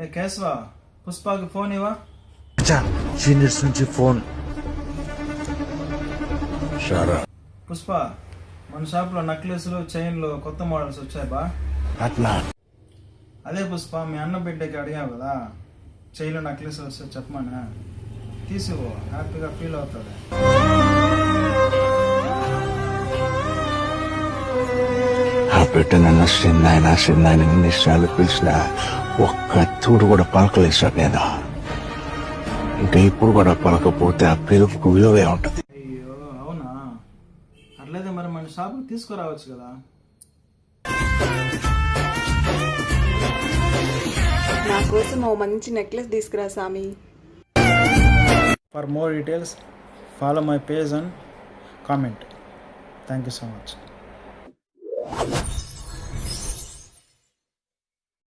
ఏ Keshava, పుష్పకి phone ఇవా. Seniors నుంచి phone. Pushpa, మన షాప్లో నెక్లెస్లు చైన్లు కొత్త మోడల్స్ వచ్చాయి బా. అట్లా అదే పుష్ప, మీ అన్న బిడ్డకి అడిగావు కదా చైన్లు నెక్లెస్ వస్తే చెప్పమనా, తీసివో, హ్యాపీగా ఫీల్ అవుతుంది. ఆ బిడ్డ నన్ను చిన్నాయన నిమిషాలు పిలిచిన ఒక్క తూడు కూడా పలకలేదు సార్. నేను ఇంకా ఇప్పుడు కూడా పలకపోతే ఆ పిలుపుకు విలువే ఉంటది. అయ్యో అవునా, అట్లయితే మరి మన షాప్కి తీసుకురావచ్చు కదా. నా కోసం ఓ మంచి నెక్లెస్ తీసుకురా సామి. For more details follow my page and comment. Thank you so much.